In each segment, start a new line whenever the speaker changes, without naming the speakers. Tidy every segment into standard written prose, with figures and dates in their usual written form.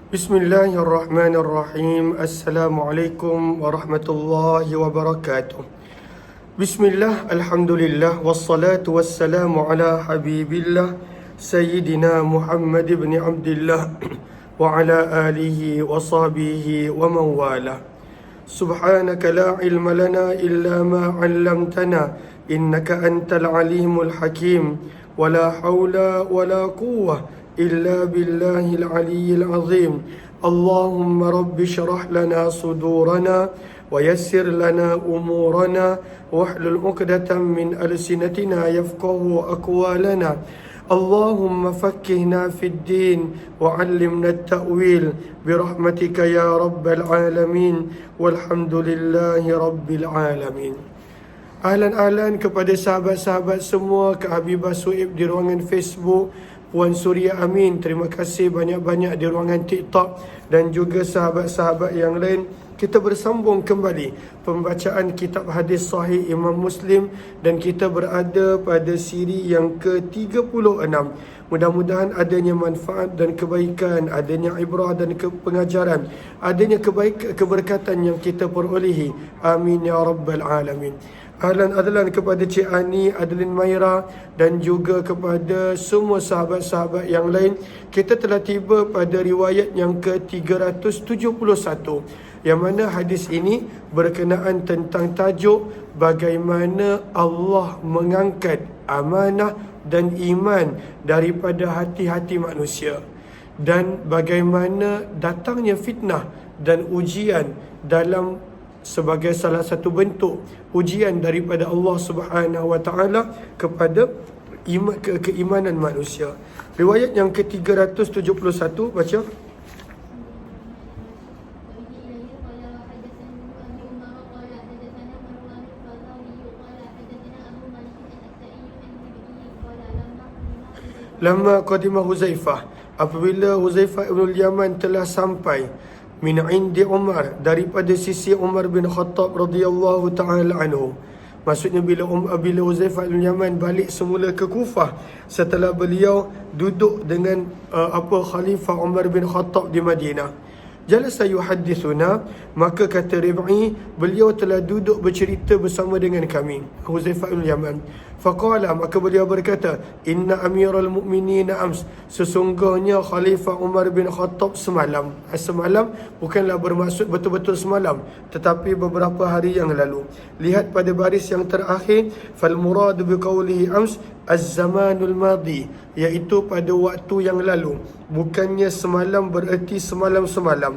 Bismillahirrahmanirrahim. Assalamualaikum warahmatullahi wabarakatuh. Bismillah, alhamdulillah, wassalatu wassalamu ala habibillah Sayyidina Muhammad ibn Abdillah wa ala alihi wa sahbihi wa man wala. Subhanaka la ilma lana illa ma 'allamtana innaka antal alimul hakim wa la hawla wa la quwwah إلا بالله العلي العظيم. اللهم رب اشرح لنا صدورنا ويسر لنا أمورنا واحلل عقدة من ألسنتنا يفقه أقوالنا. اللهم فقهنا في الدين وعلمنا التأويل برحمتك يا رب العالمين والحمد لله رب العالمين. Ahlan kepada sahabat-sahabat semua, Kak Habibah Suib di ruangan Facebook, Puan Suria Amin, terima kasih banyak-banyak di ruangan TikTok, dan juga sahabat-sahabat yang lain. Kita bersambung kembali pembacaan kitab hadis sahih Imam Muslim, dan kita berada pada siri yang ke-36. Mudah-mudahan adanya manfaat dan kebaikan, adanya ibrah dan pengajaran, adanya keberkatan yang kita perolehi. Amin ya rabbal alamin. Ahlan kepada Cik Ani, Adeline Maira, dan juga kepada semua sahabat-sahabat yang lain. Kita telah tiba pada riwayat yang ke-371, yang mana hadis ini berkenaan tentang tajuk bagaimana Allah mengangkat amanah dan iman daripada hati-hati manusia, dan bagaimana datangnya fitnah dan ujian dalam sebagai salah satu bentuk ujian daripada Allah Subhanahu wa taala kepada keimanan manusia. Riwayat yang ke-371 baca. Lama qadima Huzaifah, apabila Huzaifah ibn al-Yaman telah sampai, min indi Umar, daripada sisi Umar bin Khattab radhiyallahu taala anhu. Maksudnya bila Huzaifah bin Yaman balik semula ke Kufah setelah beliau duduk dengan Khalifah Umar bin Khattab di Madinah. Jalasa yuhaddithuna, maka kata Rib'i, beliau telah duduk bercerita bersama dengan kami, Huzaifah bin Yaman. Faqala, maka beliau berkata, inna amiral mu'minin ams, sesungguhnya Khalifah Umar bin Khattab semalam. Semalam bukanlah bermaksud betul-betul semalam, tetapi beberapa hari yang lalu. Lihat pada baris yang terakhir, fal murad biqaulihi ams az-zamanul madi, iaitu pada waktu yang lalu. Bukannya semalam bererti semalam-semalam.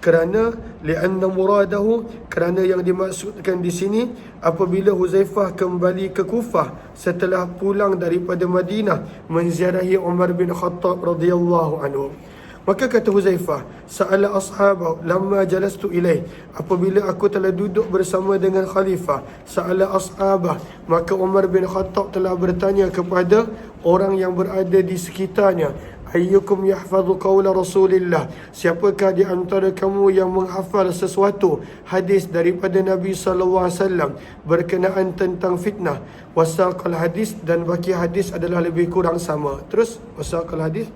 Kerana lianna muradahu, kerana yang dimaksudkan di sini apabila Huzaifah kembali ke Kufah setelah pulang daripada Madinah menziarahi Umar bin Khattab radhiyallahu anhu. Maka kata Huzaifah, sa'ala ashabahu lamma jalastu ilaih, apabila aku telah duduk bersama dengan khalifah, sa'ala ashabah, maka Umar bin Khattab telah bertanya kepada orang yang berada di sekitarnya, ayyukum yahfazu qawla Rasulillah, siapakah di antara kamu yang menghafal sesuatu hadis daripada Nabi SAW berkenaan tentang fitnah. Wasaqal hadis, dan baki hadis adalah lebih kurang sama. Terus wasaqal hadis,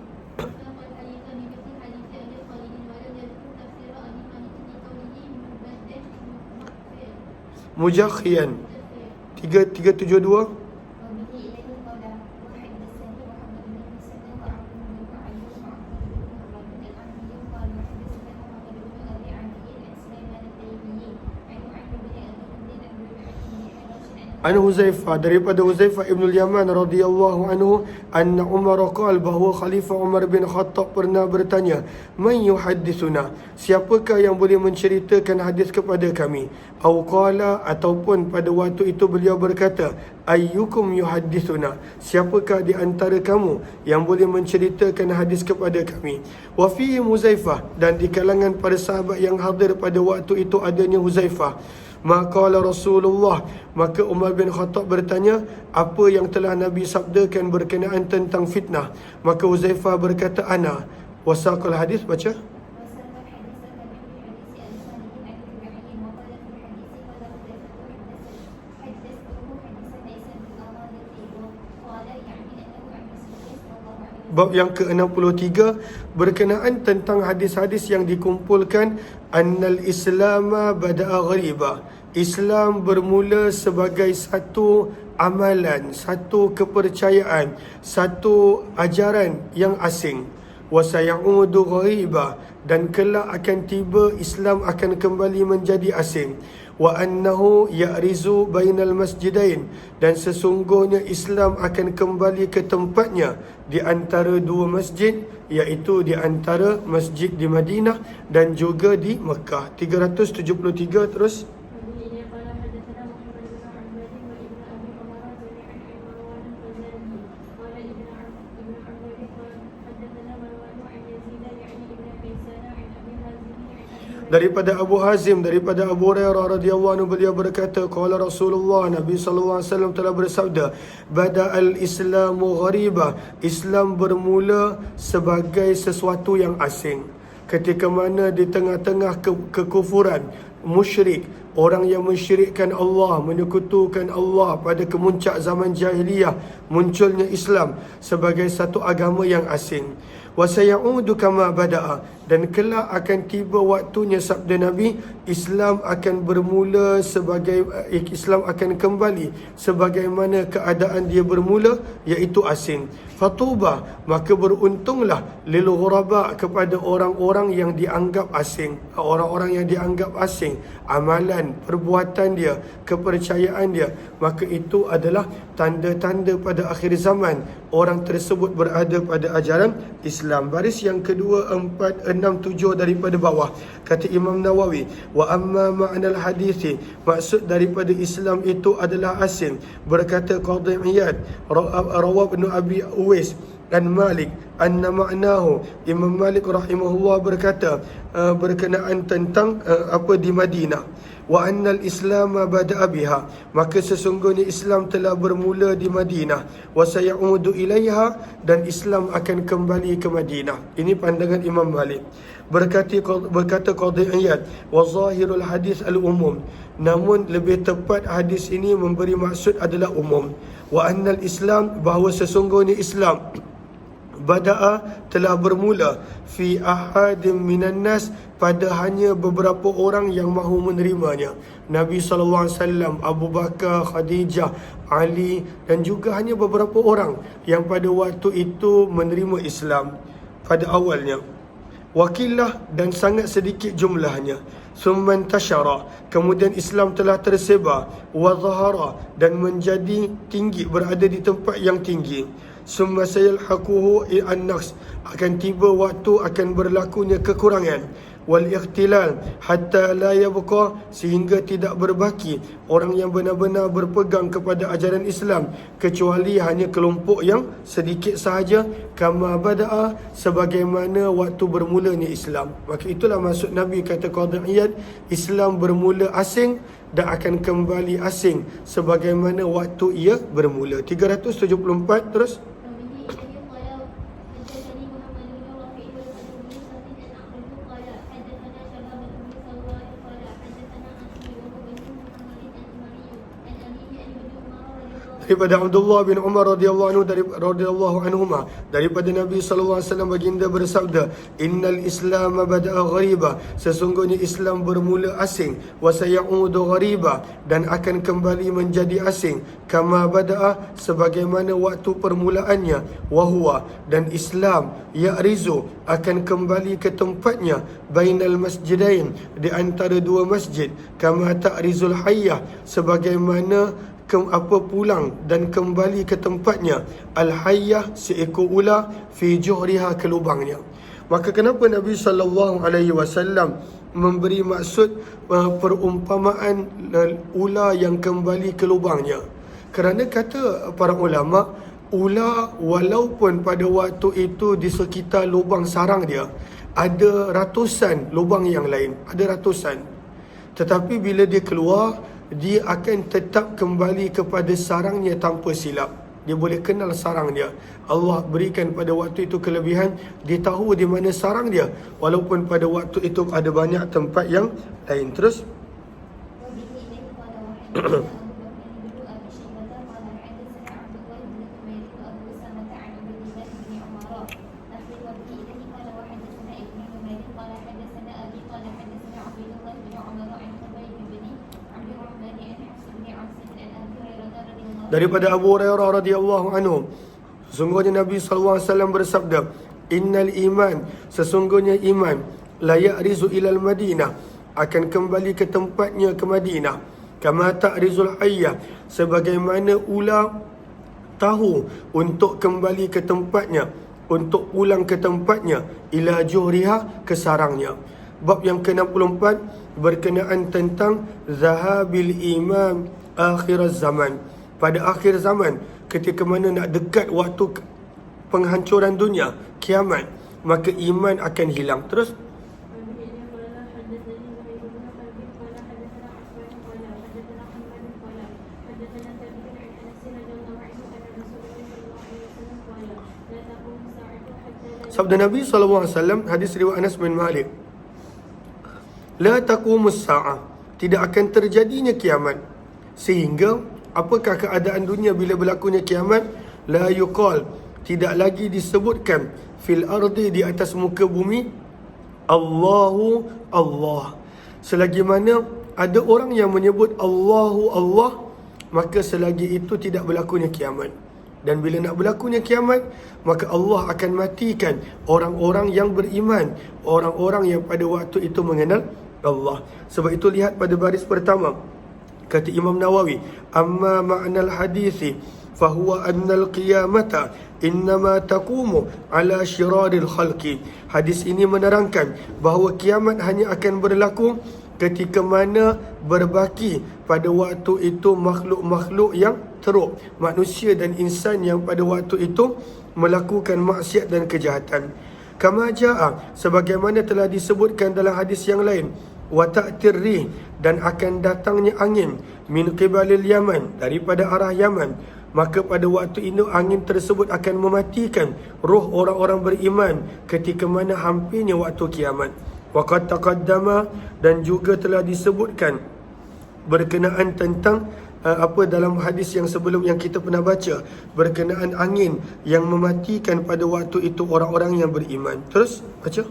Mujakhian 372. An Huzaifah, daripada Huzaifah ibn al-Yaman radhiyallahu anhu, anna Umar qala, bahawa Khalifah Umar bin Khattab pernah bertanya, man yuhaddithuna, siapakah yang boleh menceritakan hadis kepada kami? Au qala, ataupun pada waktu itu beliau berkata, ayyukum yuhaddithuna, siapakah di antara kamu yang boleh menceritakan hadis kepada kami? Wa fi Huzaifah, dan di kalangan para sahabat yang hadir pada waktu itu adanya Huzaifah. Maqala Rasulullah, maka Umar bin Khattab bertanya, apa yang telah Nabi sabdakan berkenaan tentang fitnah? Maka Huzaifah berkata, ana. Wasaqal hadis, baca. bab yang ke-63 berkenaan tentang hadis-hadis yang dikumpulkan annal islama bada'a ghariba. Islam bermula sebagai satu amalan, satu kepercayaan, satu ajaran yang asing. Wa sayaudu ghariba, dan kelak akan tiba Islam akan kembali menjadi asing. Wa annahu ya'rizu bainal masjidain, dan sesungguhnya Islam akan kembali ke tempatnya di antara dua masjid, iaitu di antara masjid di Madinah dan juga di Mekah. 373 terus. Daripada Abu Hazim, daripada Abu Hurairah radhiyallahu anhu, beliau berkata, qala Rasulullah, Nabi sallallahu alaihi wasallam telah bersabda, bada'al islamu ghariba, Islam bermula sebagai sesuatu yang asing. Ketika mana di tengah-tengah kekufuran, musyrik, orang yang mensyirikkan Allah, menyekutukan Allah pada kemuncak zaman jahiliyah, munculnya Islam sebagai satu agama yang asing. Wa sayaudu kama bada'a, dan kelak akan tiba waktunya, sabda Nabi, Islam akan bermula sebagai Islam akan kembali sebagaimana keadaan dia bermula, iaitu asing. Fatuba, maka beruntunglah lil ghuraba, kepada orang-orang yang dianggap asing. Orang-orang yang dianggap asing, amalan, perbuatan dia, kepercayaan dia, maka itu adalah tanda-tanda pada akhir zaman orang tersebut berada pada ajaran Islam. Baris yang kedua, 4, 6, 7 daripada bawah, kata Imam Nawawi, wa amma ma'nal hadithi, maksud daripada Islam itu adalah asing. Berkata Qadhi Iyad, Rawab bin Abi Uwais dan Malik, anna ma'nahu, Imam Malik rahimahullah berkata berkenaan tentang di Madinah, wa annal Islam bada'a biha, maka sesungguhnya Islam telah bermula di Madinah, wa sayaudu ilaiha, dan Islam akan kembali ke Madinah. Ini pandangan Imam Malik. Berkata Qadhi Iyad, wa zahirul hadis al-umum, namun lebih tepat hadis ini memberi maksud adalah umum. Wa annal Islam, bahawa sesungguhnya Islam bada'a telah bermula fi ahadim minan nas, pada hanya beberapa orang yang mahu menerimanya. Nabi SAW, Abu Bakar, Khadijah, Ali, dan juga hanya beberapa orang yang pada waktu itu menerima Islam pada awalnya. Wakilah, dan sangat sedikit jumlahnya. Summan tashara, kemudian Islam telah tersebar. Wa zahara, dan menjadi tinggi, berada di tempat yang tinggi. Summa sayalhaquhu an-naqs, akan tiba waktu akan berlakunya kekurangan. Wal ikhtilal, hatta la yabqa, sehingga tidak berbaki orang yang benar-benar berpegang kepada ajaran Islam, kecuali hanya kelompok yang sedikit sahaja. Kama bada'a, sebagaimana waktu bermulanya Islam. Maka itulah maksud Nabi, kata Qadhi Iyad, Islam bermula asing dan akan kembali asing sebagaimana waktu ia bermula. 374 terus. Daripada Abdullah bin Umar radhiyallahu anhuma, daripada Nabi sallallahu alaihi wasallam baginda bersabda, innal Islam bada'a ghariba, sesungguhnya Islam bermula asing, wa sayaudu ghariba, dan akan kembali menjadi asing, kama bada'a, sebagaimana waktu permulaannya, wa huwa, dan Islam ya'rizu, akan kembali ke tempatnya, bainal masjidain, di antara dua masjid, kama ta'rizul hayyah, sebagaimana pulang dan kembali ke tempatnya, al-hayyah, seekor ular, fi juhriha, ke lubangnya. Maka kenapa Nabi SAW memberi maksud perumpamaan ular yang kembali ke lubangnya? Kerana kata para ulama, ular walaupun pada waktu itu di sekitar lubang sarang dia ada ratusan lubang yang lain, ada ratusan, tetapi bila dia keluar, dia akan tetap kembali kepada sarangnya tanpa silap. Dia boleh kenal sarang dia. Allah berikan pada waktu itu kelebihan, dia tahu di mana sarang dia, walaupun pada waktu itu ada banyak tempat yang lain. Terus Daripada Abu Hurairah radhiyallahu anhu, sesungguhnya Nabi SAW bersabda, innal iman, sesungguhnya iman, la ya'rizu ilal Madinah, akan kembali ke tempatnya ke Madinah, kama ta'rizul hayya, sebagaimana ular tahu untuk kembali ke tempatnya, untuk pulang ke tempatnya, ila juhriha, ke sarangnya. Bab yang ke-64 berkenaan tentang zahabil iman akhir zaman. Pada akhir zaman, ketika mana nak dekat waktu penghancuran dunia, kiamat, maka iman akan hilang. Terus sabda Nabi SAW, hadis riwayat Anas bin Malik, la taqumus sa'ah, tidak akan terjadinya kiamat, sehingga apakah keadaan dunia bila berlakunya kiamat? La yuqal, tidak lagi disebutkan fil ardi, di atas muka bumi, Allahu Allah. Selagi mana ada orang yang menyebut Allahu Allah, maka selagi itu tidak berlakunya kiamat. Dan bila nak berlakunya kiamat, maka Allah akan matikan orang-orang yang beriman, orang-orang yang pada waktu itu mengenal Allah. Sebab itu lihat pada baris pertama, kata Imam Nawawi, amma ma'nal hadithi fahuwa annal qiyamata innama taqumu ala syiraril khalqi. Hadis ini menerangkan bahawa kiamat hanya akan berlaku ketika mana berbaki pada waktu itu makhluk-makhluk yang teruk, manusia dan insan yang pada waktu itu melakukan maksiat dan kejahatan. Kama ja'a, sebagaimana telah disebutkan dalam hadis yang lain, wa ta'tir rih, dan akan datangnya angin, min qibalil Yaman, daripada arah Yaman. Maka pada waktu itu angin tersebut akan mematikan roh orang-orang beriman ketika mana hampirnya waktu kiamat. Waqad taqaddama, dan juga telah disebutkan berkenaan tentang dalam hadis yang sebelum yang kita pernah baca, berkenaan angin yang mematikan pada waktu itu orang-orang yang beriman. Terus baca.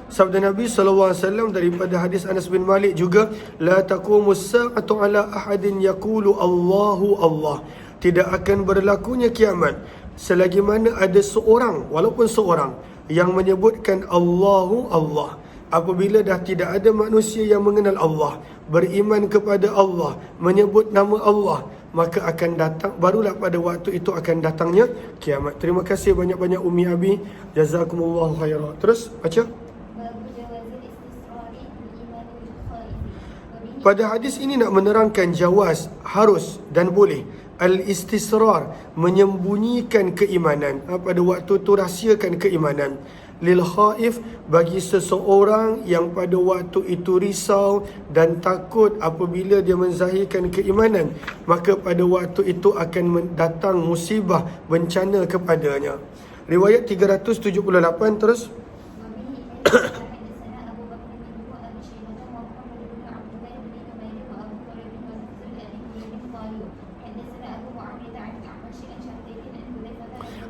Sabda Nabi SAW daripada hadis Anas bin Malik juga, la taqumus sa'atu ala ahadin yaqulu Allahu Allah. Tidak akan berlakunya kiamat selagi mana ada seorang, walaupun seorang, yang menyebutkan Allahu Allah. Apabila dah tidak ada manusia yang mengenal Allah, beriman kepada Allah, menyebut nama Allah, maka akan datang, barulah pada waktu itu akan datangnya kiamat. Terima kasih banyak-banyak Umi Abi, jazakumullahu khairan. Terus baca. Pada hadis ini nak menerangkan jawaz, harus dan boleh al-istisrar, menyembunyikan keimanan. Pada waktu itu rahsiakan keimanan. Lil khaif, bagi seseorang yang pada waktu itu risau dan takut apabila dia menzahirkan keimanan, maka pada waktu itu akan datang musibah, bencana kepadanya. Riwayat 378 terus.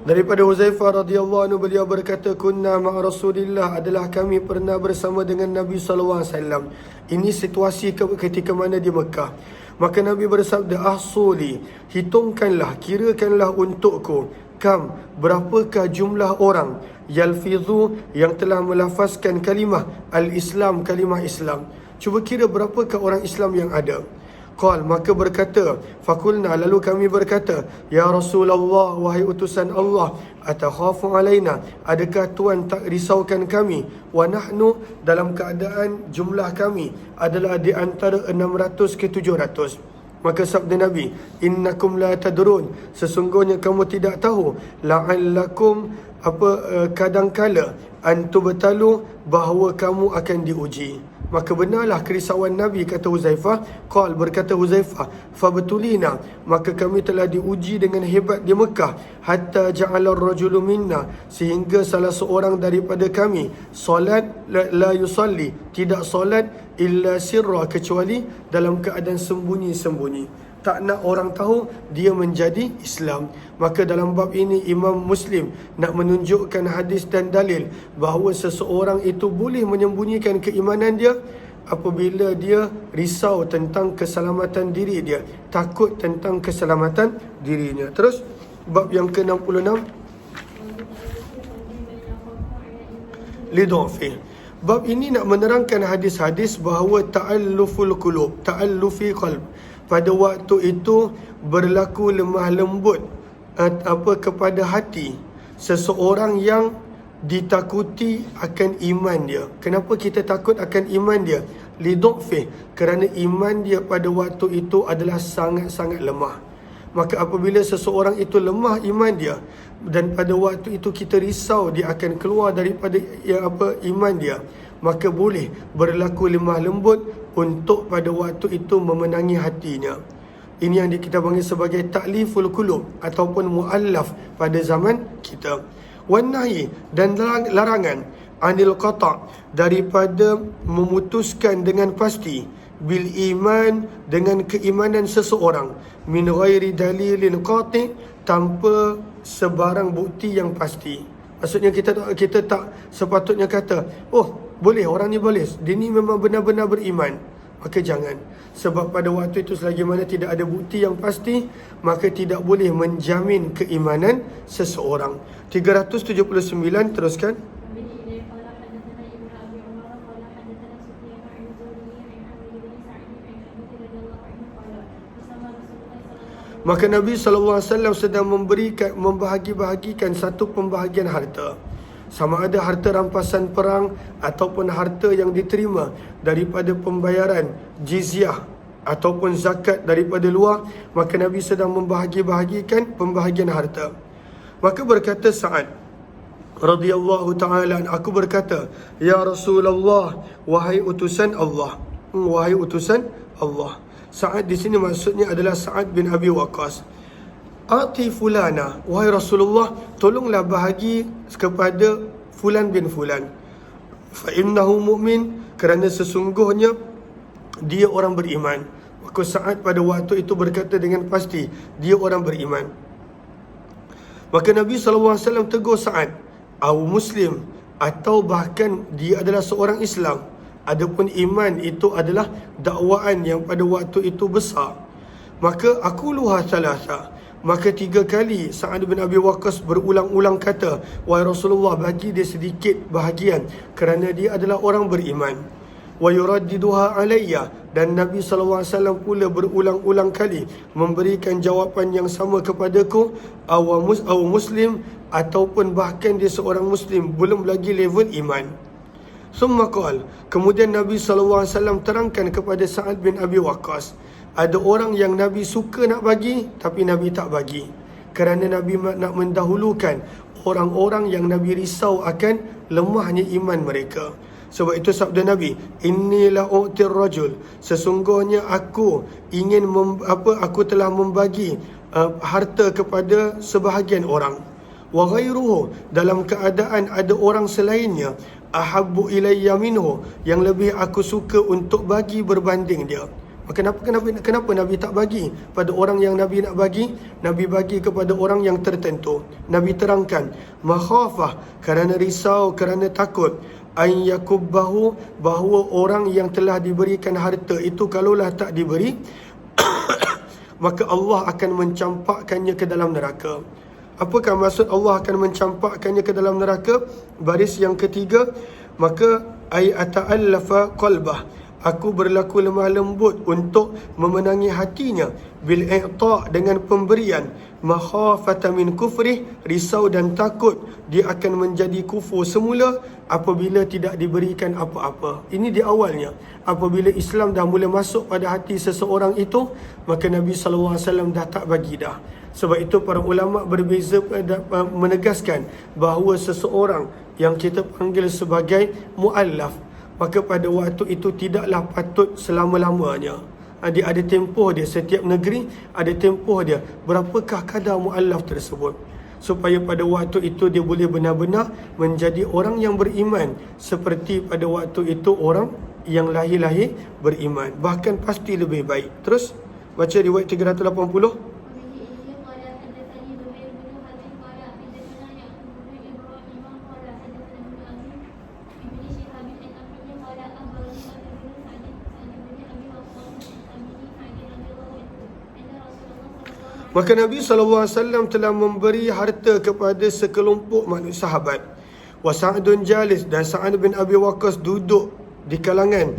Daripada Huzaifah radhiyallahu anhu, beliau berkata, kunna ma'a Rasulillah, adalah kami pernah bersama dengan Nabi sallallahu alaihi wasallam. Ini situasi ketika mana di Mekah. Maka Nabi bersabda, ahsuli, hitungkanlah, kirakanlah untukku, kam, berapakah jumlah orang yalfizu, yang telah melafazkan kalimah al-Islam, kalimah Islam. Cuba kira berapakah orang Islam yang ada. Qal, maka berkata, fakulna, lalu kami berkata, ya Rasulullah, wahai utusan Allah, atakhafu alaina, adakah Tuan tak risaukan kami, wa nahnu, dalam keadaan jumlah kami adalah di antara 600 ke 700. Maka sabda Nabi, innakum la tadrun, sesungguhnya kamu tidak tahu, la'allakum, kadangkala, antubtalu, bahawa kamu akan diuji. Maka benarlah kerisauan Nabi, kata Huzaifah. Qal, berkata Huzaifah, fabtulina, maka kami telah diuji dengan hebat di Mekah, hatta ja'ala ar-rajulu minna, sehingga salah seorang daripada kami solat la yusalli, tidak solat illa sirra, kecuali dalam keadaan sembunyi-sembunyi. Tak nak orang tahu dia menjadi Islam. Maka dalam bab ini Imam Muslim nak menunjukkan hadis dan dalil bahawa seseorang itu boleh menyembunyikan keimanan dia apabila dia risau tentang keselamatan diri dia, takut tentang keselamatan dirinya. Terus bab yang ke-66, lidhafi. Bab ini nak menerangkan hadis-hadis bahawa ta'alluful qulub, ta'allufi qalb, pada waktu itu berlaku lemah lembut kepada hati seseorang yang ditakuti akan iman dia. Kenapa kita takut akan iman dia? Lidhafi, kerana iman dia pada waktu itu adalah sangat-sangat lemah. Maka apabila seseorang itu lemah iman dia, dan pada waktu itu kita risau dia akan keluar daripada iman dia, maka boleh berlaku lemah lembut untuk pada waktu itu memenangi hatinya. Ini yang kita panggil sebagai ta'liful qulub ataupun mu'allaf pada zaman kita. Wan nahi, dan larangan, anil qata', daripada memutuskan dengan pasti, bil iman, dengan keimanan seseorang, min ghairi dalilin qati', tanpa sebarang bukti yang pasti. Maksudnya kita tak sepatutnya kata, oh boleh, orang ni boleh, dia ni memang benar-benar beriman. Maka jangan. Sebab pada waktu itu selagi mana tidak ada bukti yang pasti, maka tidak boleh menjamin keimanan seseorang. 379, teruskan. Maka Nabi SAW sedang membahagi-bahagikan satu pembahagian harta. Sama ada harta rampasan perang ataupun harta yang diterima daripada pembayaran jizyah ataupun zakat daripada luar. Maka Nabi sedang membahagi-bahagikan pembahagian harta. Maka berkata Sa'ad radhiyallahu ta'ala, aku berkata, ya Rasulullah, wahai utusan Allah. Wahai utusan Allah. Sa'ad di sini maksudnya adalah Sa'ad bin Abi Waqqas. Ati fulana, wahai Rasulullah, tolonglah bahagi kepada fulan bin fulan. Fa innahu mu'min, kerana sesungguhnya dia orang beriman. Maka Sa'ad pada waktu itu berkata dengan pasti, dia orang beriman. Maka Nabi SAW tegur Sa'ad, au muslim, atau bahkan dia adalah seorang Islam. Adapun iman itu adalah dakwaan yang pada waktu itu besar. Maka aquluha thalatha, maka 3 kali Sa'ad bin Abi Waqqas berulang-ulang kata, wahai Rasulullah, bagi dia sedikit bahagian kerana dia adalah orang beriman. Wa yuraddiduha alayya, dan Nabi SAW pula berulang-ulang kali memberikan jawapan yang sama kepadaku, aw muslim, ataupun bahkan dia seorang muslim, belum lagi level iman. Summa qala, kemudian Nabi SAW terangkan kepada Sa'ad bin Abi Waqqas, ada orang yang Nabi suka nak bagi tapi Nabi tak bagi, kerana Nabi nak mendahulukan orang-orang yang Nabi risau akan lemahnya iman mereka. Sebab itu sabda Nabi, inni la u'tir rajul, sesungguhnya aku ingin aku telah membagi harta kepada sebahagian orang. Wa ghairuhu, dalam keadaan ada orang selainnya, ahabbu ilayya minhu, yang lebih aku suka untuk bagi berbanding dia. Maka kenapa Nabi tak bagi pada orang yang Nabi nak bagi? Nabi bagi kepada orang yang tertentu. Nabi terangkan, makhafah, kerana risau, kerana takut, an yakubbahu, bahawa orang yang telah diberikan harta itu kalaulah tak diberi maka Allah akan mencampakkannya ke dalam neraka. Apakah maksud Allah akan mencampakkannya ke dalam neraka? Baris yang ketiga, maka ay ata'allafa qalbah, aku berlaku lemah lembut untuk memenangi hatinya, bil i'ta', dengan pemberian, makhafata min kufrih, risau dan takut dia akan menjadi kufur semula apabila tidak diberikan apa-apa. Ini di awalnya. Apabila Islam dah mula masuk pada hati seseorang itu, maka Nabi SAW dah tak bagi dah. Sebab itu para ulama berbeza menegaskan bahawa seseorang yang kita panggil sebagai mu'allaf, maka pada waktu itu tidaklah patut selama-lamanya. Dia ada tempoh dia, setiap negeri ada tempoh dia, berapakah kadar mu'allaf tersebut, supaya pada waktu itu dia boleh benar-benar menjadi orang yang beriman seperti pada waktu itu orang yang lahir-lahir beriman. Bahkan pasti lebih baik. Terus baca riwayat 380. Maka Nabi SAW telah memberi harta kepada sekelompok manusia sahabat. Wa Sa'dun jalis, dan Sa'ad bin Abi Waqqas duduk di kalangan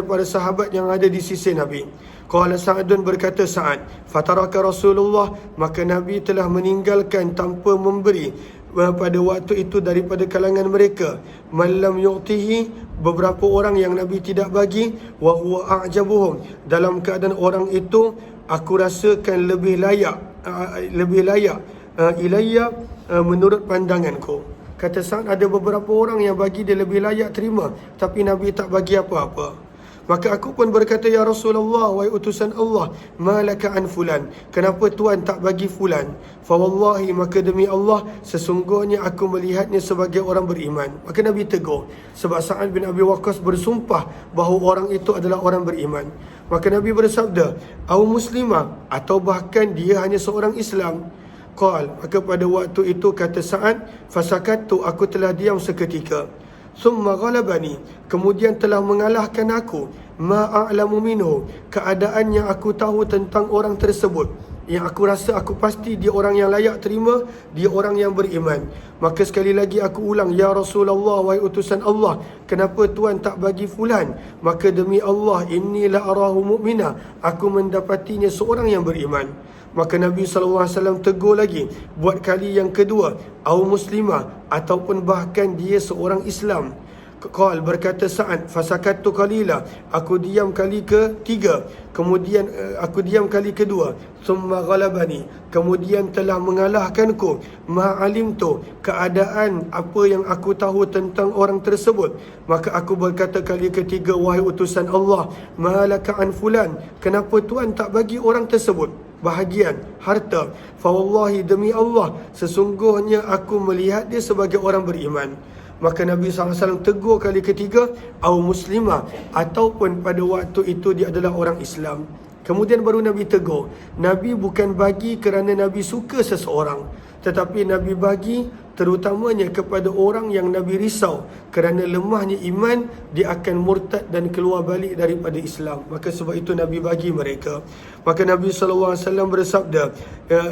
para sahabat yang ada di sisi Nabi. Qala Sa'dun, berkata Sa'ad, fataraka Rasulullah, maka Nabi telah meninggalkan tanpa memberi pada waktu itu daripada kalangan mereka malam yu'tihi, beberapa orang yang Nabi tidak bagi, wa huwa a'jabuhum, dalam keadaan orang itu aku rasakan lebih layak ilayya, menurut pandanganku. Kata Sa'ad, ada beberapa orang yang bagi dia lebih layak terima, tapi Nabi tak bagi apa-apa. Maka aku pun berkata, ya Rasulullah, wahai utusan Allah, malaka an fulan, kenapa Tuan tak bagi fulan? Fa wallahi, maka demi Allah, sesungguhnya aku melihatnya sebagai orang beriman. Maka Nabi tegur, sebab Sa'ad bin Abi Waqqas bersumpah bahawa orang itu adalah orang beriman. Maka Nabi bersabda, au muslimah, atau bahkan dia hanya seorang Islam. Qal, maka pada waktu itu kata Sa'ad, fasakattu, aku telah diam seketika. Summa ghalabani, kemudian telah mengalahkan aku, ma'a'lamu minhu, keadaan yang aku tahu tentang orang tersebut, yang aku rasa aku pasti dia orang yang layak terima, dia orang yang beriman. Maka sekali lagi aku ulang, ya Rasulullah, wahai utusan Allah, kenapa Tuan tak bagi fulan? Maka demi Allah, inni la arahu mu'mina, aku mendapatinya seorang yang beriman. Maka Nabi SAW tegur lagi buat kali yang kedua, au muslimah, ataupun bahkan dia seorang Islam. Qal, berkata Sa'ad, fasakattu qalila, aku diam kali ketiga, kemudian aku diam kali kedua, summa ghalabani, kemudian telah mengalahkanku, ma'alimtu, keadaan apa yang aku tahu tentang orang tersebut. Maka aku berkata kali ketiga, wahai utusan Allah, malaka an fulan, kenapa Tuan tak bagi orang tersebut bahagian harta? Fa wallahi, demi Allah, sesungguhnya aku melihat dia sebagai orang beriman. Maka Nabi SAW tegur kali ketiga, au muslimah, ataupun pada waktu itu dia adalah orang Islam. Kemudian baru Nabi tegur. Nabi bukan bagi kerana Nabi suka seseorang, tetapi Nabi bagi terutamanya kepada orang yang Nabi risau kerana lemahnya iman, dia akan murtad dan keluar balik daripada Islam. Maka sebab itu Nabi bagi mereka. Maka Nabi SAW bersabda,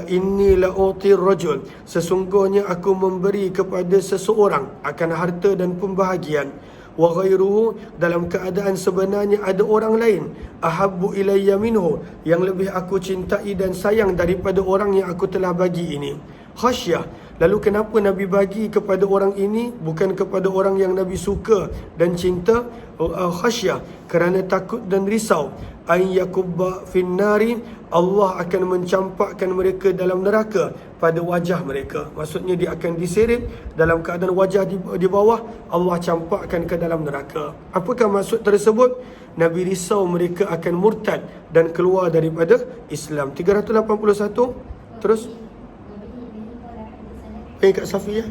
inni la'utir rajul, sesungguhnya aku memberi kepada seseorang akan harta dan pembahagian, wa ghairuhu, dalam keadaan sebenarnya ada orang lain, ahabbu ilayya minhu, yang lebih aku cintai dan sayang daripada orang yang aku telah bagi ini. Khasyah, lalu kenapa Nabi bagi kepada orang ini, bukan kepada orang yang Nabi suka dan cinta? Khasyah, kerana takut dan risau, an yakubba finnari, Allah akan mencampakkan mereka dalam neraka pada wajah mereka. Maksudnya dia akan diseret dalam keadaan wajah di bawah, Allah campakkan ke dalam neraka. Apakah maksud tersebut? Nabi risau mereka akan murtad dan keluar daripada Islam. 381. Terus Kak Safi ya.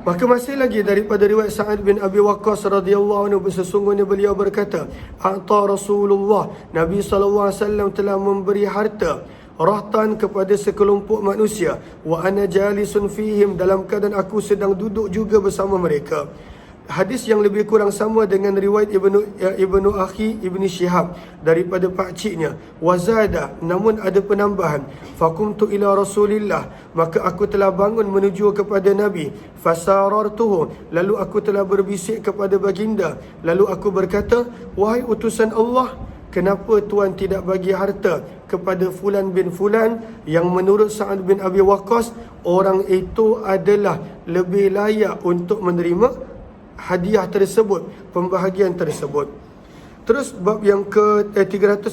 Maka masih lagi daripada riwayat Sa'ad bin Abi Waqqas radhiyallahu anhu, sesungguhnya beliau berkata, a'ta Rasulullah, Nabi SAW telah memberi harta rahtan kepada sekelompok manusia, wa ana jalisun fihim, dalam keadaan aku sedang duduk juga bersama mereka. Hadis yang lebih kurang sama dengan riwayat Ibnu Akhi Ibni Syihab daripada pakciknya. Wazada, namun ada penambahan. Faqumtu ila Rasulillah, maka aku telah bangun menuju kepada Nabi. Fasarartuhu, lalu aku telah berbisik kepada baginda. Lalu aku berkata, wahai utusan Allah, kenapa Tuan tidak bagi harta kepada Fulan bin Fulan, yang menurut Sa'ad bin Abi Waqqas orang itu adalah lebih layak untuk menerima hadiah tersebut, pembahagian tersebut. Terus bab yang ke 382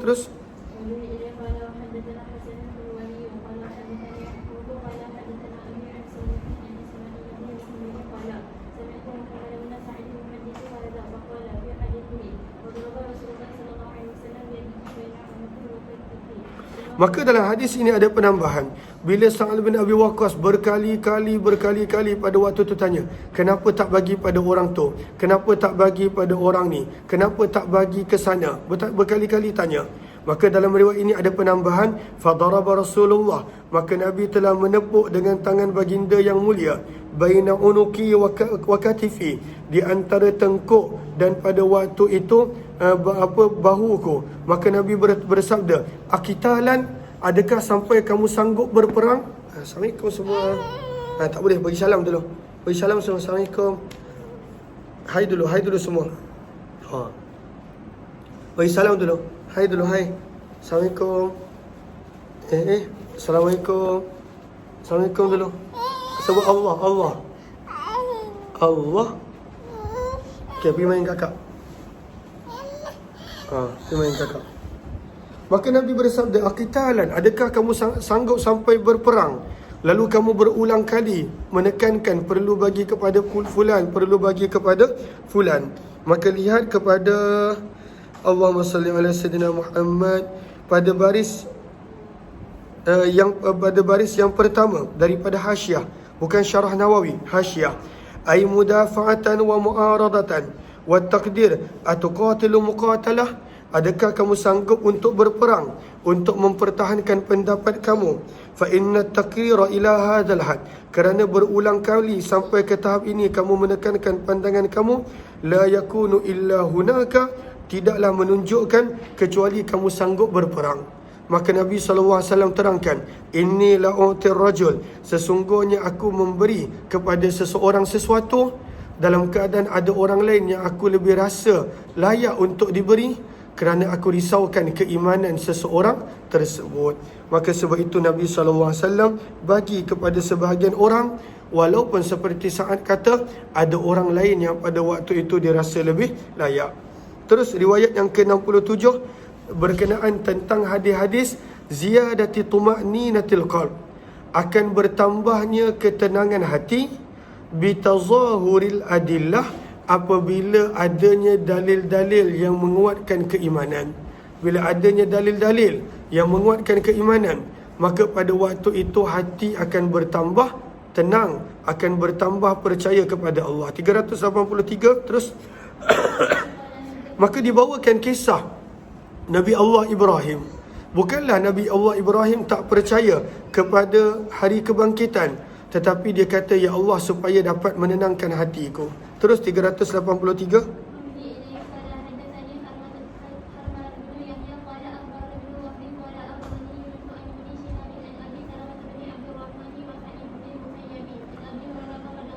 terus. Maka dalam hadis ini ada penambahan. Bila Sa'ad bin Abi Waqqas berkali-kali pada waktu tu tanya, kenapa tak bagi pada orang tu? Kenapa tak bagi pada orang ni? Kenapa tak bagi ke sana? Berkali-kali tanya. Maka dalam riwayat ini ada penambahan, fadaraba Rasulullah, maka Nabi telah menepuk dengan tangan baginda yang mulia, baina unuki wa katifi, di antara tengkuk dan pada waktu itu bahuku. Maka Nabi bersabda, akitalan, adakah sampai kamu sanggup berperang? Assalamualaikum semua. Tak boleh, bagi salam dulu. Bagi salam semua. Assalamualaikum. Hai dulu semua. Bagi salam dulu. Hai dulu, hai. Assalamualaikum. Assalamualaikum. Assalamualaikum dulu. Sebut Allah. Allah. Okay, pergi main kakak. Pergi main kakak. Maka Nabi bersabda, akitalan, adakah kamu sanggup sampai berperang? Lalu kamu berulang kali menekankan perlu bagi kepada fulan, perlu bagi kepada fulan. Maka lihat kepada Allahumma salli ala sayyidina Muhammad pada baris yang pertama daripada hasyiah, bukan syarah Nawawi, hasyiah. Ay mudafa'atan wa mu'aradatan wa taqdir atuqatilu muqatalah, adakah kamu sanggup untuk berperang, untuk mempertahankan pendapat kamu? Fa inna taqrira ila hadzal had, kerana berulang kali sampai ke tahap ini kamu menekankan pandangan kamu, la yakunu illa hunaka, tidaklah menunjukkan kecuali kamu sanggup berperang. Maka Nabi SAW terangkan, inni la'utir rajul, sesungguhnya aku memberi kepada seseorang sesuatu dalam keadaan ada orang lain yang aku lebih rasa layak untuk diberi, kerana aku risaukan keimanan seseorang tersebut. Maka sebab itu Nabi SAW bagi kepada sebahagian orang, walaupun seperti Sa'ad kata, ada orang lain yang pada waktu itu dia rasa lebih layak. Terus riwayat yang ke-67 berkenaan tentang hadis-hadis ziyadati tuma'ninatil qalb, akan bertambahnya ketenangan hati, bitazahuril adillah, apabila adanya dalil-dalil yang menguatkan keimanan. Bila adanya dalil-dalil yang menguatkan keimanan, maka pada waktu itu hati akan bertambah tenang, akan bertambah percaya kepada Allah. 383 terus. Maka dibawakan kisah Nabi Allah Ibrahim. Bukanlah Nabi Allah Ibrahim tak percaya kepada hari kebangkitan, tetapi dia kata, ya Allah, supaya dapat menenangkan hatiku. Terus 383.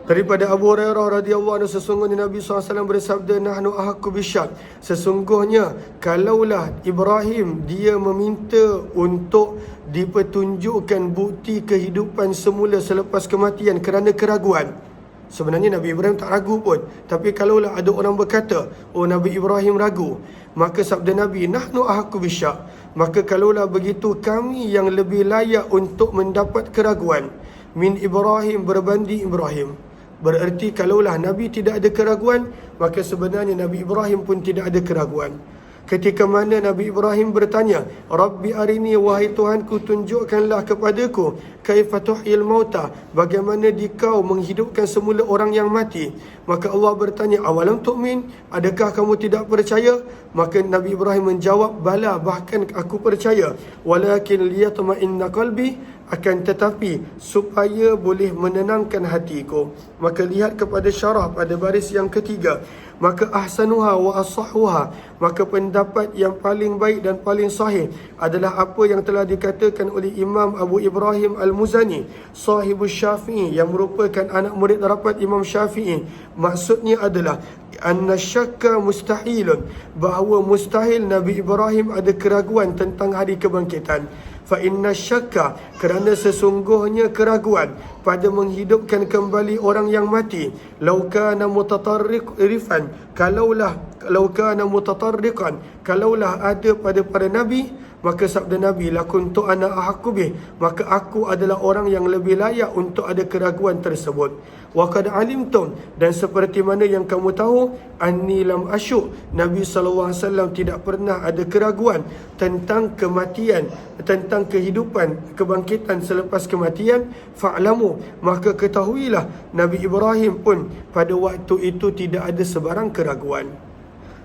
Daripada Abu Hurairah radhiyallahu anhu, sesungguhnya Nabi SAW bersabda, nahnu ahaqqu bisyak, sesungguhnya kalaulah Ibrahim dia meminta untuk dipertunjukkan bukti kehidupan semula selepas kematian kerana keraguan. Sebenarnya Nabi Ibrahim tak ragu pun, tapi kalaulah ada orang berkata, oh Nabi Ibrahim ragu, maka sabda Nabi, nahnu ahaqqu bisyak, maka kalaulah begitu kami yang lebih layak untuk mendapat keraguan min Ibrahim berbanding Ibrahim. Bererti kalaulah Nabi tidak ada keraguan, maka sebenarnya Nabi Ibrahim pun tidak ada keraguan. Ketika mana Nabi Ibrahim bertanya, Rabbi arini, wahai Tuhanku, tunjukkanlah kepadaku, kaifa tuhyil mauta, bagaimana dikau menghidupkan semula orang yang mati. Maka Allah bertanya, awalam tu'min, adakah kamu tidak percaya? Maka Nabi Ibrahim menjawab, bala, bahkan aku percaya, walakin liyatma'inna qalbi, akan tetapi supaya boleh menenangkan hatiku. Maka lihat kepada syarah pada baris yang ketiga. Maka ahsanuha wa asahhuha, maka pendapat yang paling baik dan paling sahih adalah apa yang telah dikatakan oleh Imam Abu Ibrahim Al-Muzani, sahibus Syafi'i, yang merupakan anak murid rapat Imam Syafi'i. Maksudnya adalah anna syakka mustahilun, bahawa mustahil Nabi Ibrahim ada keraguan tentang hari kebangkitan. Fa inna syakka, kerana sesungguhnya keraguan pada menghidupkan kembali orang yang mati, law kana mutatarrifan, kalaulah ada pada para nabi, Maka sabda Nabi, lakuntu ana ahaqqu bih, maka aku adalah orang yang lebih layak untuk ada keraguan tersebut. Wa qad alimtum, dan seperti mana yang kamu tahu, anni lam asyuk, Nabi SAW tidak pernah ada keraguan tentang kematian, tentang kehidupan, kebangkitan selepas kematian. Fa'lamu, maka ketahuilah, Nabi Ibrahim pun pada waktu itu tidak ada sebarang keraguan.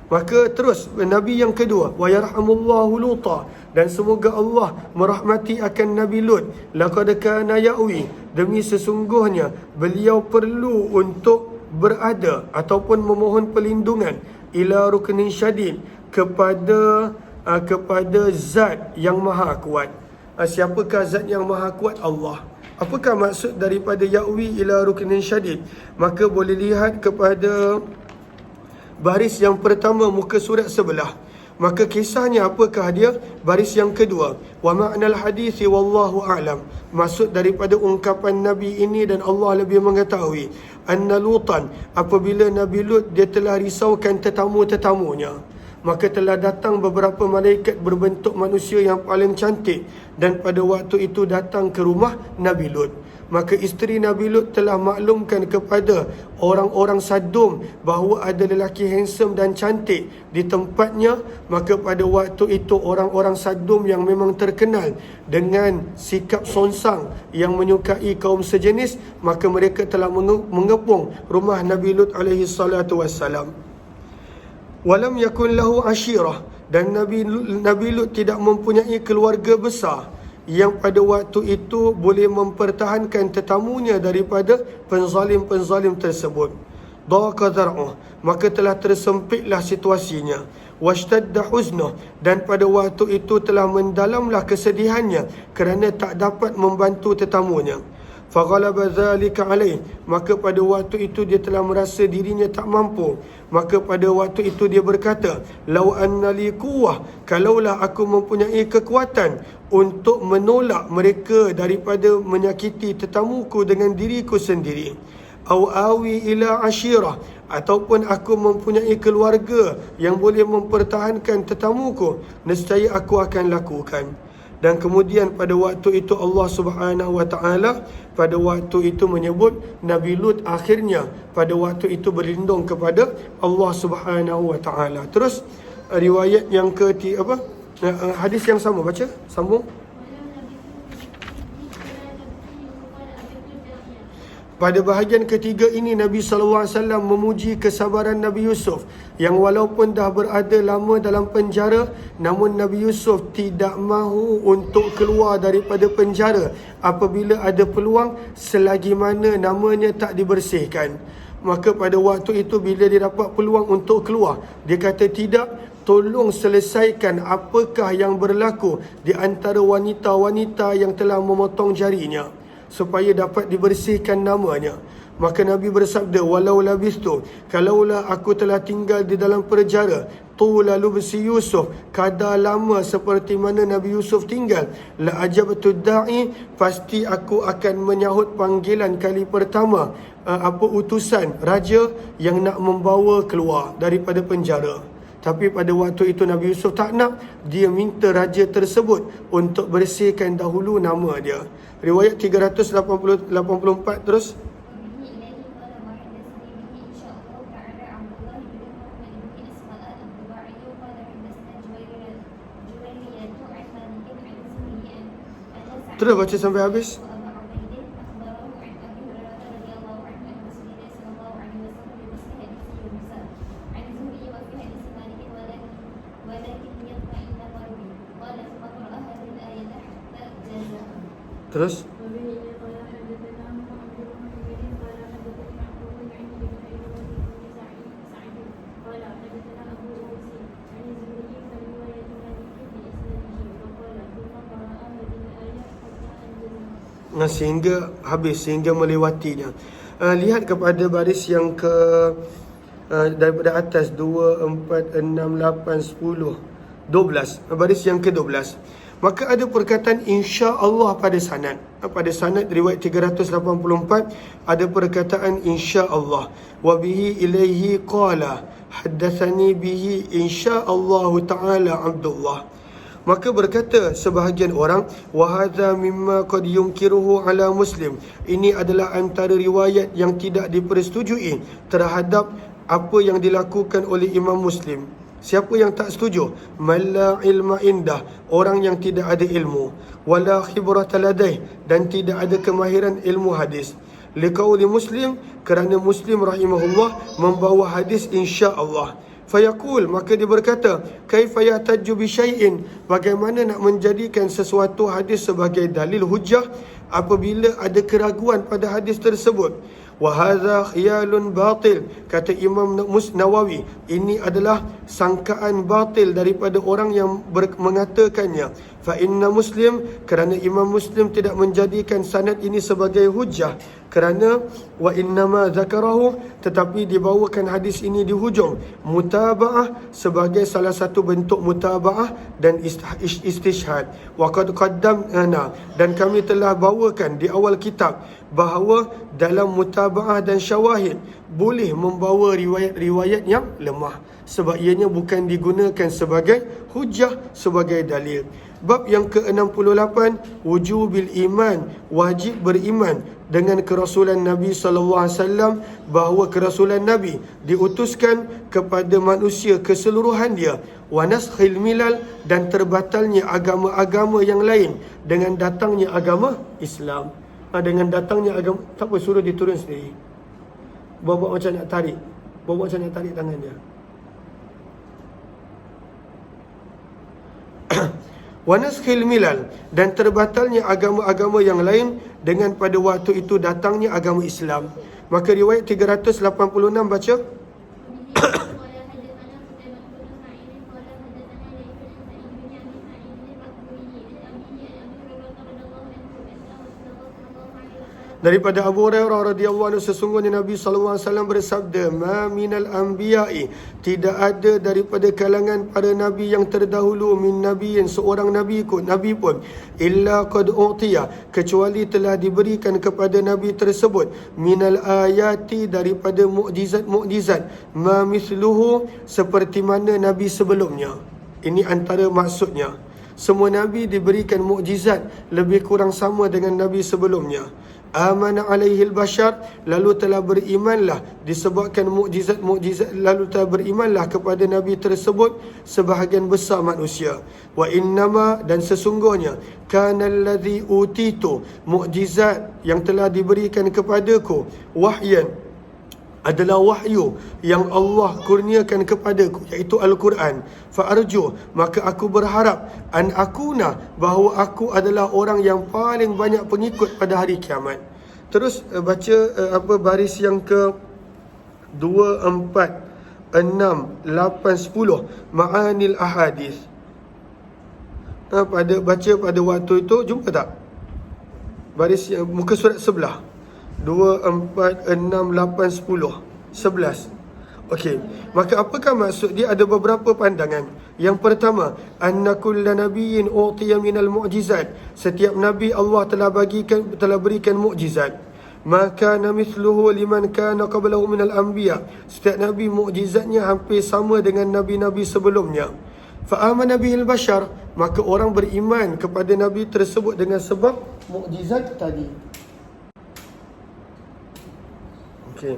Maka terus Nabi yang kedua, wa yarhamullahu Luta, dan semoga Allah merahmati akan Nabi Lut. Laqad kana ya'wi, demi sesungguhnya beliau perlu untuk berada ataupun memohon perlindungan ila ruknin syadid, kepada zat yang maha kuat. Siapakah zat yang maha kuat? Allah. Apakah maksud daripada ya'wi ila ruknin syadid? Maka boleh lihat kepada baris yang pertama muka surat sebelah. Maka kisahnya apakah dia? Baris yang kedua, wa ma'nal hadisi wallahu a'lam. Maksud daripada ungkapan Nabi ini dan Allah lebih mengetahui. Anna Lutan, apabila Nabi Lut dia telah risaukan tetamu-tetamunya, maka telah datang beberapa malaikat berbentuk manusia yang paling cantik, dan pada waktu itu datang ke rumah Nabi Lut. Maka isteri Nabi Lut telah maklumkan kepada orang-orang Sadum bahawa ada lelaki handsome dan cantik di tempatnya. Maka pada waktu itu orang-orang Sadum yang memang terkenal dengan sikap sonsang yang menyukai kaum sejenis, maka mereka telah mengepung rumah Nabi Lut alaihi salatu wassalam. Walam yakun lahu ashirah, dan Nabi Lut tidak mempunyai keluarga besar yang pada waktu itu boleh mempertahankan tetamunya daripada penzalim-penzalim tersebut. Daqa zar'uh, maka telah tersempitlah situasinya. Washtadda huznuh, dan pada waktu itu telah mendalamlah kesedihannya kerana tak dapat membantu tetamunya. Faghalaba dhalika alaih, maka pada waktu itu dia telah merasa dirinya tak mampu. Maka pada waktu itu dia berkata, lau anna li quwwah, kalaulah aku mempunyai kekuatan untuk menolak mereka daripada menyakiti tetamuku dengan diriku sendiri. Au awi ila ashirah, ataupun aku mempunyai keluarga yang boleh mempertahankan tetamuku, nescaya aku akan lakukan. Dan kemudian pada waktu itu Allah Subhanahu wa taala pada waktu itu menyebut Nabi Lut akhirnya pada waktu itu berlindung kepada Allah Subhanahu wa taala. Terus riwayat yang hadis yang sama, baca sambung. Pada bahagian ketiga ini Nabi SAW memuji kesabaran Nabi Yusuf, yang walaupun dah berada lama dalam penjara, namun Nabi Yusuf tidak mahu untuk keluar daripada penjara apabila ada peluang, selagi mana namanya tak dibersihkan. Maka pada waktu itu bila dia dapat peluang untuk keluar, dia kata tidak, tolong selesaikan apakah yang berlaku di antara wanita-wanita yang telah memotong jarinya, supaya dapat dibersihkan namanya. Maka Nabi bersabda, walau labistu, kalaulah aku telah tinggal di dalam penjara, tula lubsi Yusuf, kadar lama seperti mana Nabi Yusuf tinggal, la ajabtu da'i, pasti aku akan menyahut panggilan kali pertama utusan raja yang nak membawa keluar daripada penjara. Tapi pada waktu itu Nabi Yusuf tak nak, dia minta raja tersebut untuk bersihkan dahulu nama dia. Riwayat 384 terus. Terus baca sampai habis. Terus sehingga habis, sehingga melewatinya. Lihat kepada baris yang ke daripada atas 2, 4, 6, 8, 10, 12, baris yang ke-12. Maka ada perkataan insya-Allah pada sanad. Pada sanad riwayat 384 ada perkataan insya-Allah. Wa bihi ilaihi qala haddatsani bihi insya-Allah taala Abdullah. Maka berkata sebahagian orang, wa hadza mimma qad yunkiruhu ala Muslim. Ini adalah antara riwayat yang tidak dipersetujui terhadap apa yang dilakukan oleh Imam Muslim. Siapa yang tak setuju? Man la ilma indah, orang yang tidak ada ilmu, wala khibrata ladaih, dan tidak ada kemahiran ilmu hadis. Liqauli Muslim, kerana Muslim rahimahullah membawa hadis insya-Allah. Fayaqul, maka dia berkata, kaifa yahtaju bi syai'in, bagaimana nak menjadikan sesuatu hadis sebagai dalil hujjah apabila ada keraguan pada hadis tersebut. Wa hadza khiyalun batil, kata Imam Nawawi, ini adalah sangkaan batil daripada orang yang mengatakannya. Fa inna Muslim, kerana Imam Muslim tidak menjadikan sanad ini sebagai hujjah, kerana wa innama zakarahu, tetapi dibawakan hadis ini di hujung mutaba'ah sebagai salah satu bentuk mutaba'ah dan istishhad. Wa qad qaddamna, dan kami telah bawakan di awal kitab bahawa dalam mutaba'ah dan syawahid boleh membawa riwayat-riwayat yang lemah, sebab ianya bukan digunakan sebagai hujjah, sebagai dalil. Bab yang ke-68, wujubil iman, wajib beriman dengan kerasulan Nabi SAW, bahawa kerasulan Nabi diutuskan kepada manusia keseluruhan dia, wa naskhil milal, dan terbatalnya agama-agama yang lain dengan datangnya agama Islam. Dengan datangnya agama, tak apa, suruh diturun sendiri. Bawa macam nak tarik, bawa macam nak tarik tangan dia. Wa naskhil milal, dan terbatalnya agama-agama yang lain dengan pada waktu itu datangnya agama Islam. Maka riwayat 386 baca. Daripada Abu Hurairah radhiyallahu anhu, sesungguhnya Nabi SAW bersabda, ma minal anbiya'i, tidak ada daripada kalangan para nabi yang terdahulu, min nabiyin, seorang nabi pun, illa qad utiya, kecuali telah diberikan kepada nabi tersebut, minal ayati, daripada mukjizat, ma mithluhu, seperti mana nabi sebelumnya. Ini antara maksudnya, semua nabi diberikan mukjizat lebih kurang sama dengan nabi sebelumnya. Amana alaihi al-bashar, lalu telah berimanlah disebabkan mukjizat, lalu telah berimanlah kepada nabi tersebut sebahagian besar manusia. Wa innama, dan sesungguhnya, kana alladhi utitu, mukjizat yang telah diberikan kepadaku, wahyan, adalah wahyu yang Allah kurniakan kepadaku, iaitu Al-Quran. Fa'arju, maka aku berharap, an akuna, bahawa aku adalah orang yang paling banyak pengikut pada hari kiamat. Terus baca baris yang ke 2, 4, 6, 8, 10, ma'anil ahadith. Baca pada waktu itu, jumpa tak? Baris muka surat sebelah 2, 4, 6, 8, 10, 11. Okey, maka apakah maksud dia? Ada beberapa pandangan. Yang pertama, anna kulla nabiyyin utiya minal mu'jizat, setiap nabi Allah telah berikan mukjizat. Maka mithluhu liman kana qablahu minal anbiya, setiap nabi mukjizatnya hampir sama dengan nabi-nabi sebelumnya. Fa amana bihil bashar, maka orang beriman kepada nabi tersebut dengan sebab mukjizat tadi. Okay.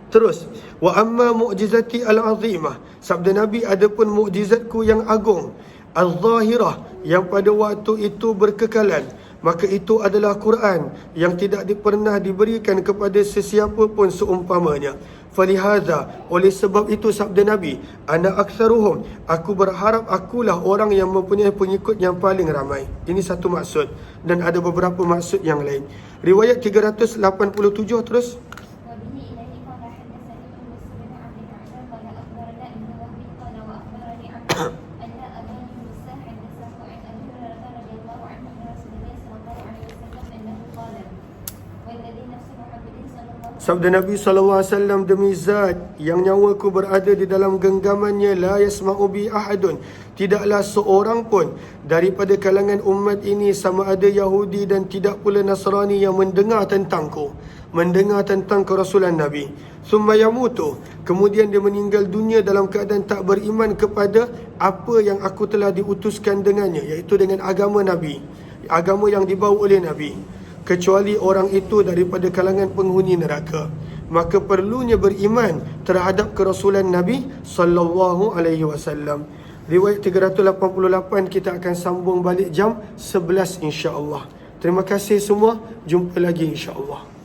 Terus, wa amma mu'jizati al-azimah, sabda Nabi, adapun mukjizatku yang agung, al-zahirah, yang pada waktu itu berkekalan, maka itu adalah Quran yang tidak pernah diberikan kepada sesiapa pun seumpamanya. Falihadha, oleh sebab itu sabda Nabi, ana aktsaruhum, aku berharap akulah orang yang mempunyai pengikut yang paling ramai. Ini satu maksud, dan ada beberapa maksud yang lain. Riwayat 387 terus. Sabda Nabi SAW, demi zat yang nyawaku berada di dalam genggamannya, la yasma'u bi ahadun, tidaklah seorang pun daripada kalangan umat ini, sama ada Yahudi dan tidak pula Nasrani, yang mendengar tentangku, mendengar tentang kerasulan Nabi, summa yamutu, kemudian dia meninggal dunia dalam keadaan tak beriman kepada apa yang aku telah diutuskan dengannya, iaitu dengan agama Nabi, agama yang dibawa oleh Nabi, kecuali orang itu daripada kalangan penghuni neraka. Maka perlunya beriman terhadap kerasulan Nabi sallallahu alaihi wasallam. Riwayat 388 kita akan sambung balik jam 11 insya-Allah. Terima kasih semua, jumpa lagi insya-Allah.